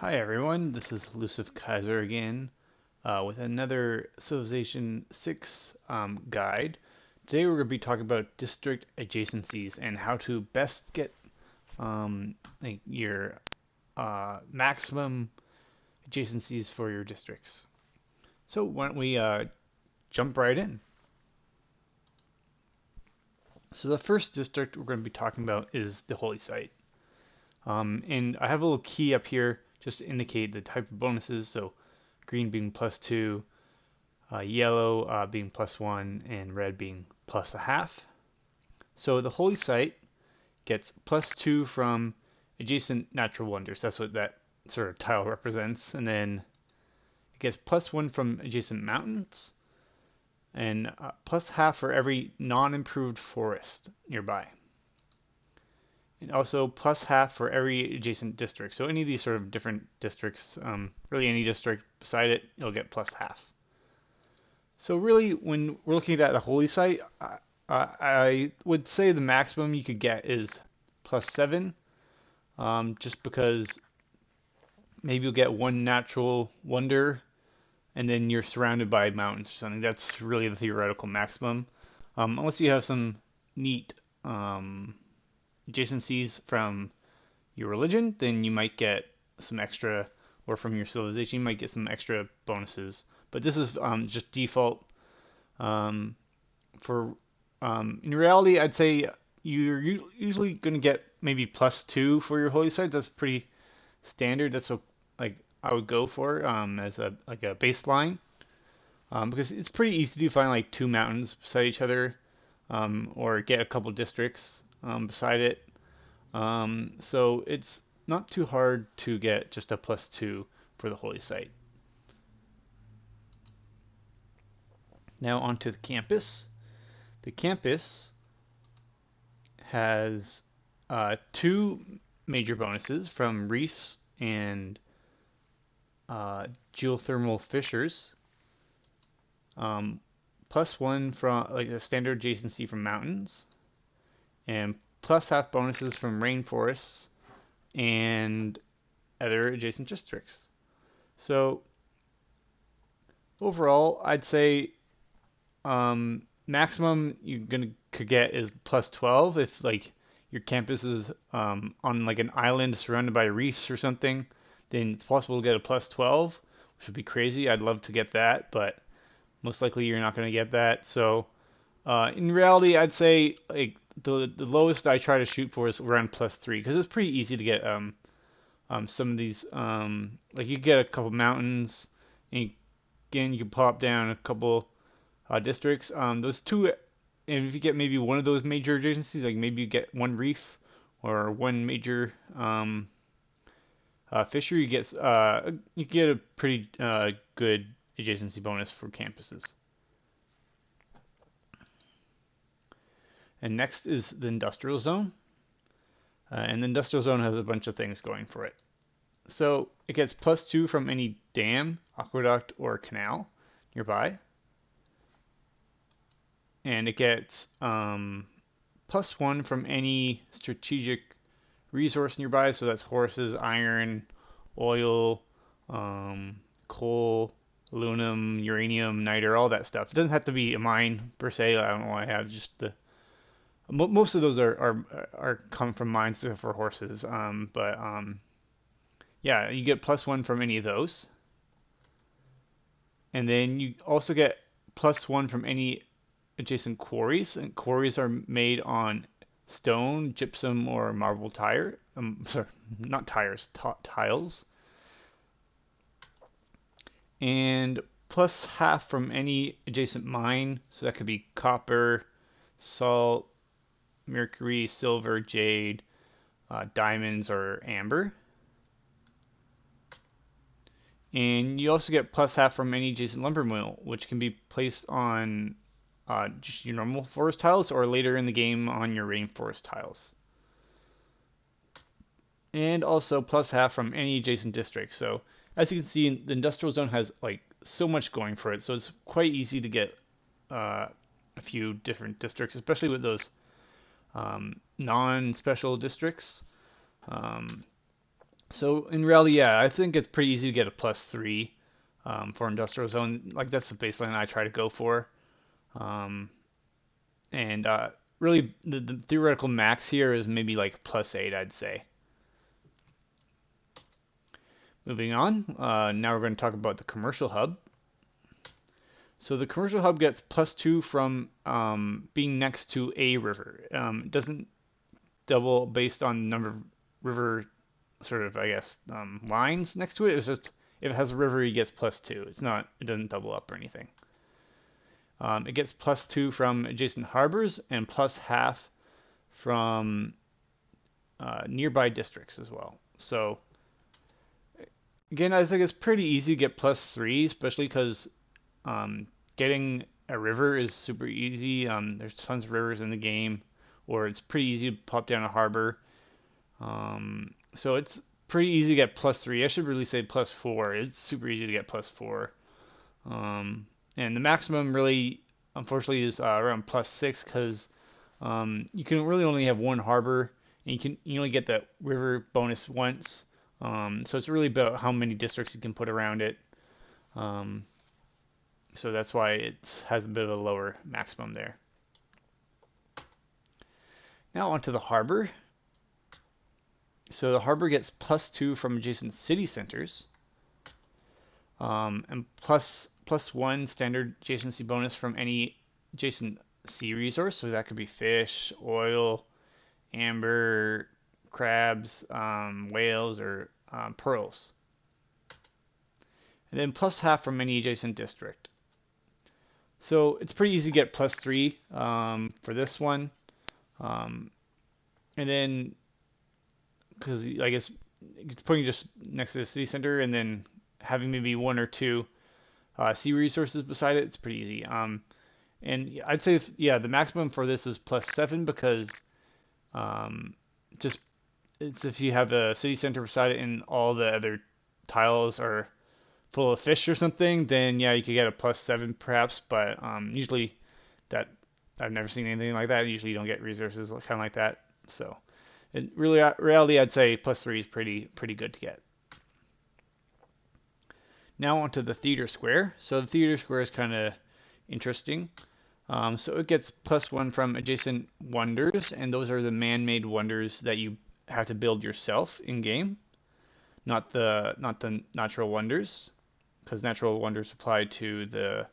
Hi everyone, this is Elusive Kaiser again with another Civilization 6 guide. Today we're going to be talking about district adjacencies and how to best get your maximum adjacencies for your districts. So why don't we jump right in? So the first district we're going to be talking about is the Holy Site. And I have a little key up here just to indicate the type of bonuses. So green being +2, yellow being +1, and red being +0.5. So the Holy Site gets +2 from adjacent natural wonders. That's what that sort of tile represents. And then it gets +1 from adjacent mountains, and +0.5 for every non-improved forest nearby. And also +0.5 for every adjacent district. So any of these sort of different districts, really any district beside it, you'll get +0.5. So really, when we're looking at a holy site, I would say the maximum you could get is +7, just because maybe you'll get one natural wonder, and then you're surrounded by mountains or something. That's really the theoretical maximum, unless you have some neat adjacencies from your religion, then you might get some extra, or from your civilization, you might get some extra bonuses. But this is just default. Um, for In reality, I'd say you're usually going to get maybe +2 for your holy sites. That's pretty standard. That's what like I would go for as a baseline, because it's pretty easy to find like two mountains beside each other, or get a couple districts beside it. So it's not too hard to get just a +2 for the holy site. Now onto the campus. The campus has two major bonuses from reefs and geothermal fissures. +1 from like a standard adjacency from mountains, and +0.5 bonuses from rainforests and other adjacent districts. So overall, I'd say maximum you're gonna could get is +12 if like your campus is on like an island surrounded by reefs or something. Then it's possible to get a +12, which would be crazy. I'd love to get that, but most likely you're not going to get that. So in reality, I'd say like the lowest I try to shoot for is around +3 because it's pretty easy to get some of these like you get a couple mountains, and again you can pop down a couple districts. Those two, and if you get maybe one of those major adjacencies, like maybe you get one reef or one major fisher, you get a pretty good adjacency bonus for campuses. And next is the industrial zone. And the industrial zone has a bunch of things going for it. So it gets +2 from any dam, aqueduct, or canal nearby. And it gets +1 from any strategic resource nearby. So that's horses, iron, oil, coal, aluminum, uranium, niter, all that stuff. It doesn't have to be a mine per se. I don't know why I have just the most of those are come from mines for horses. But yeah, you get +1 from any of those, and then you also get +1 from any adjacent quarries. And quarries are made on stone, gypsum, or marble tire. Sorry, not tires, tiles. And +0.5 from any adjacent mine. So that could be copper, salt, mercury, silver, jade, diamonds, or amber. And you also get +0.5 from any adjacent lumber mill, which can be placed on just your normal forest tiles or later in the game on your rainforest tiles. And also +0.5 from any adjacent district. So as you can see, the industrial zone has like so much going for it, so it's quite easy to get a few different districts, especially with those non-special districts. Um, So in reality, yeah, I think it's pretty easy to get a +3 for industrial zone. Like that's the baseline I try to go for. Um, and really, the theoretical max here is maybe like +8, I'd say. Moving on, now we're going to talk about the commercial hub. So the commercial hub gets +2 from being next to a river. It doesn't double based on the number of river sort of, I guess, lines next to it. It's just if it has a river, he gets +2. It's not, it doesn't double up or anything. It gets +2 from adjacent harbors and +0.5 from nearby districts as well. So again, I think it's pretty easy to get +3, especially because getting a river is super easy. There's tons of rivers in the game, or it's pretty easy to pop down a harbor. So it's pretty easy to get +3. I should really say +4. It's super easy to get +4. And the maximum really, unfortunately, is around +6 because you can really only have one harbor, and you only get that river bonus once. So it's really about how many districts you can put around it. Um, so that's why it has a bit of a lower maximum there. Now onto the harbor. So the harbor gets +2 from adjacent city centers, and +1 standard adjacency bonus from any adjacent sea resource. So that could be fish, oil, amber, crabs, whales, or pearls. And then +0.5 from any adjacent district. So it's pretty easy to get +3 for this one. And then, because I guess it's putting just next to the city center and then having maybe one or two sea resources beside it, it's pretty easy. And I'd say, yeah, the maximum for this is +7 because um, just it's if you have a city center beside it and all the other tiles are full of fish or something, then yeah, you could get a +7 perhaps. But usually that I've never seen anything like that. Usually you don't get resources kind of like that. So in reality, I'd say +3 is pretty good to get. Now onto the theater square. So the theater square is kind of interesting. So it gets +1 from adjacent wonders, and those are the man-made wonders that you have to build yourself in game, not the natural wonders, because natural wonders apply to the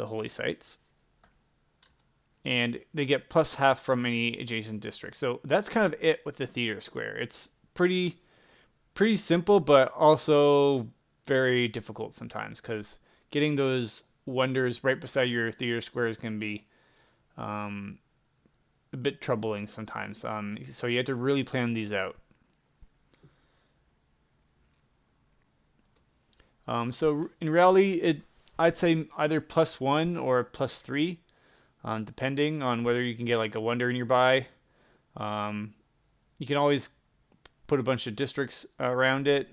holy sites, and they get +0.5 from any adjacent district. So that's kind of it with the theater square. It's pretty simple, but also very difficult sometimes because getting those wonders right beside your theater squares can be um, a bit troubling sometimes. So you have to really plan these out. So in reality, I'd say either +1 or +3, depending on whether you can get like a wonder nearby. Um, you can always put a bunch of districts around it.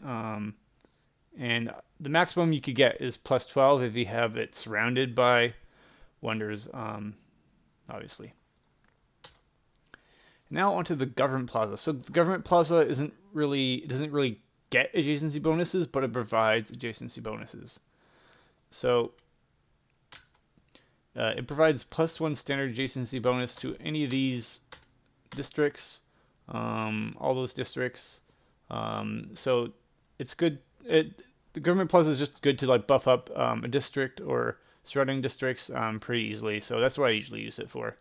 And the maximum you could get is +12 if you have it surrounded by wonders, obviously. Now onto the government plaza. So the government plaza doesn't really get adjacency bonuses, but it provides adjacency bonuses. So it provides +1 standard adjacency bonus to any of these districts, all those districts. So it's good. The government plaza is just good to like buff up a district or surrounding districts pretty easily. So that's what I usually use it for.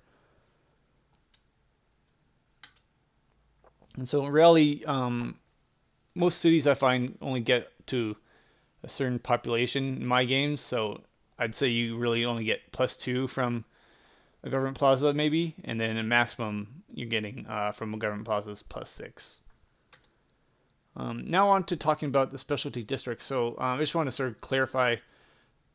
And so in reality, most cities I find only get to a certain population in my games. So I'd say you really only get +2 from a government plaza maybe, and then a maximum you're getting from a government plaza is +6. Now on to talking about the specialty districts. So I just want to sort of clarify.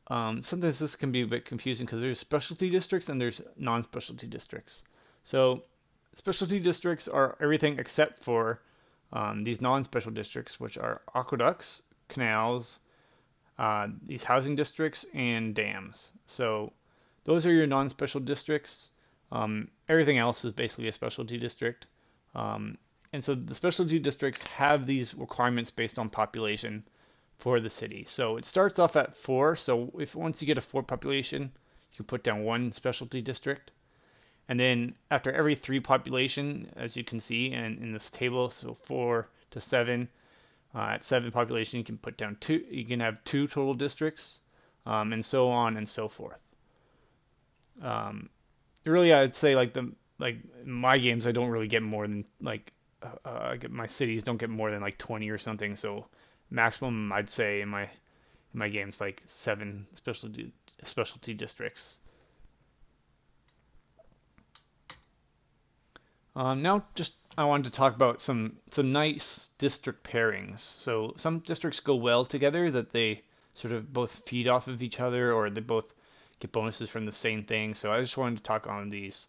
Sometimes this can be a bit confusing because there's specialty districts and there's non-specialty districts. So specialty districts are everything except for these non-special districts, which are aqueducts, canals, these housing districts, and dams. So those are your non-special districts. Everything else is basically a specialty district. and so the specialty districts have these requirements based on population for the city. So it starts off at 4. So if once you get a 4 population, you can put down 1 specialty district. And then after every 3 population, as you can see in this table, so 4 to 7, at 7 population, you can put down 2. You can have 2 total districts, and so on and so forth. Really, I'd say like in my games, I don't really get more than like I get my cities don't get more than like 20 or something. So maximum, I'd say in my games like 7 specialty districts. Now, just I wanted to talk about some nice district pairings. So some districts go well together, that they sort of both feed off of each other, or they both get bonuses from the same thing. So I just wanted to talk on these.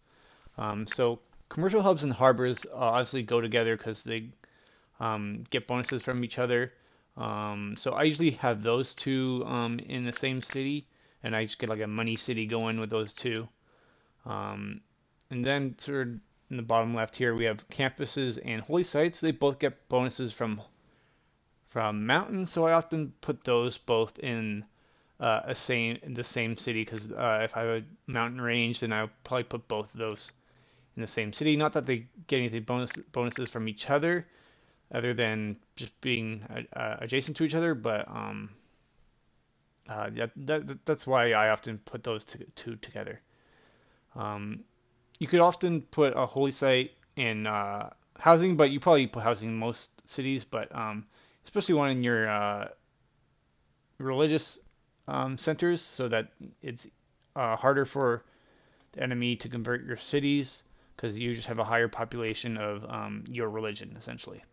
So commercial hubs and harbors obviously go together because they get bonuses from each other. So I usually have those two in the same city, and I just get like a money city going with those two. And then sort of in the bottom left here, we have campuses and holy sites. They both get bonuses from mountains, so I often put those both in the same city, because if I have a mountain range, then I'll probably put both of those in the same city. Not that they get anything bonuses from each other than just being adjacent to each other, but that's why I often put those two together. You could often put a holy site in housing, but you probably put housing in most cities, but especially one in your religious centers, so that it's harder for the enemy to convert your cities, because you just have a higher population of your religion, essentially.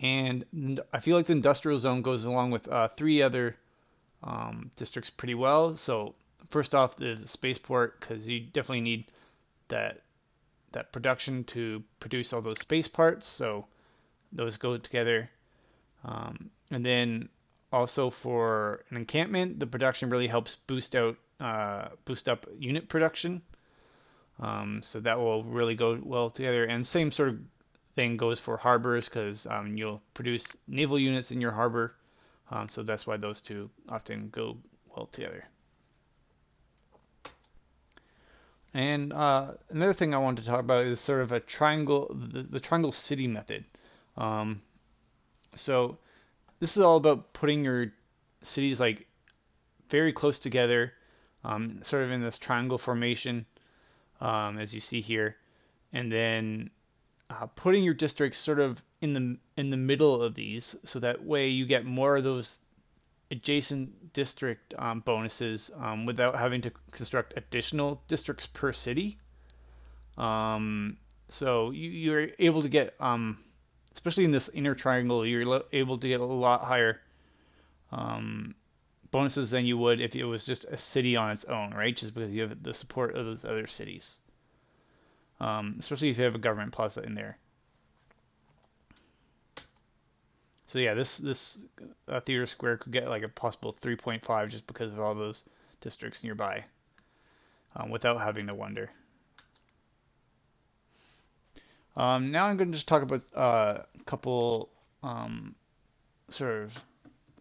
And I feel like the industrial zone goes along with 3 other districts pretty well. So first off is the spaceport, because you definitely need that production to produce all those space parts. So those go together. And then also for an encampment, the production really helps boost up unit production. So that will really go well together. And same sort of thing goes for harbors, because you'll produce naval units in your harbor. So that's why those two often go well together. And another thing I wanted to talk about is sort of a triangle, the triangle city method. So this is all about putting your cities like very close together, sort of in this triangle formation, as you see here, and then putting your districts sort of in the middle of these, so that way you get more of those adjacent district bonuses without having to construct additional districts per city. So you're able to get, especially in this inner triangle, you're able to get a lot higher bonuses than you would if it was just a city on its own, right? Just because you have the support of those other cities. Especially if you have a government plaza in there. So yeah, this theater square could get like a possible 3.5 just because of all those districts nearby, without having to wonder. Now I'm going to just talk about a couple sort of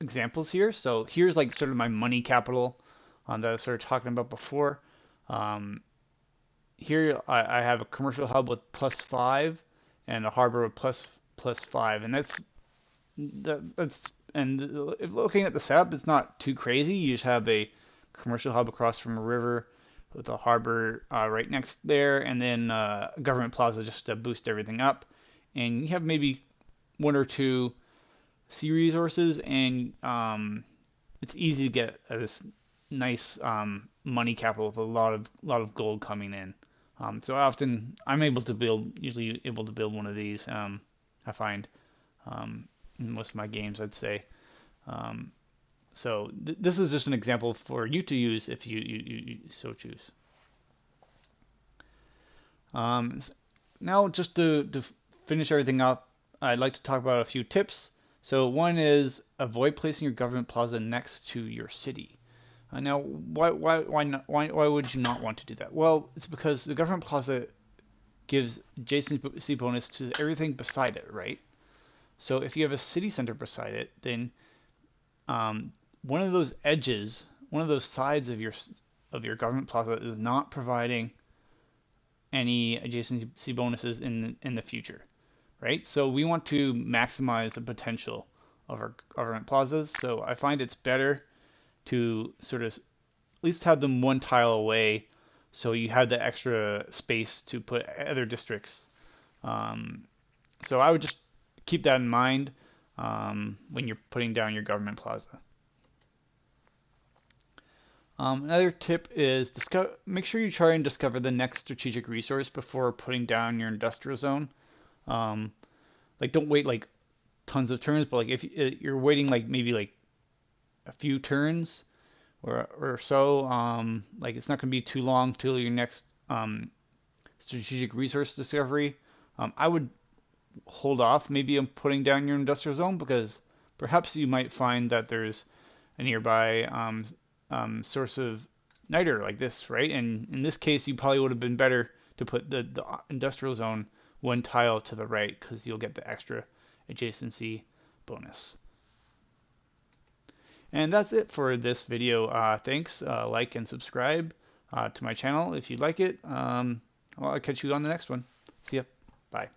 examples here. So here's like sort of my money capital that I was sort of talking about before. Here I have a commercial hub with +5 and a harbor with +5, and that's and if looking at the setup, it's not too crazy. You just have a commercial hub across from a river with a harbor right next there, and then a government plaza just to boost everything up. And you have maybe 1 or 2 sea resources, and it's easy to get this nice money capital with a lot of gold coming in. So often I'm usually able to build one of these. I find in most of my games, I'd say. So this is just an example for you to use if you so choose. Now, just to finish everything up, I'd like to talk about a few tips. So one is avoid placing your government plaza next to your city. Now, why would you not want to do that? Well, it's because the government plaza gives adjacency bonus to everything beside it, right? So if you have a city center beside it, then one of those edges, one of those sides of your government plaza is not providing any adjacency bonuses in the future, right? So we want to maximize the potential of our government plazas. So I find it's better to sort of at least have them one tile away, so you have the extra space to put other districts. So I would just keep that in mind when you're putting down your government plaza. Another tip is make sure you try and discover the next strategic resource before putting down your industrial zone. Like don't wait like tons of turns, but like if you're waiting like maybe like a few turns or so, like it's not going to be too long till your next strategic resource discovery. I would hold off maybe on putting down your industrial zone because perhaps you might find that there's a nearby source of niter like this, right? And in this case, you probably would have been better to put the industrial zone one tile to the right because you'll get the extra adjacency bonus. And that's it for this video. Thanks. Like and subscribe to my channel if you like it. I'll catch you on the next one. See ya. Bye.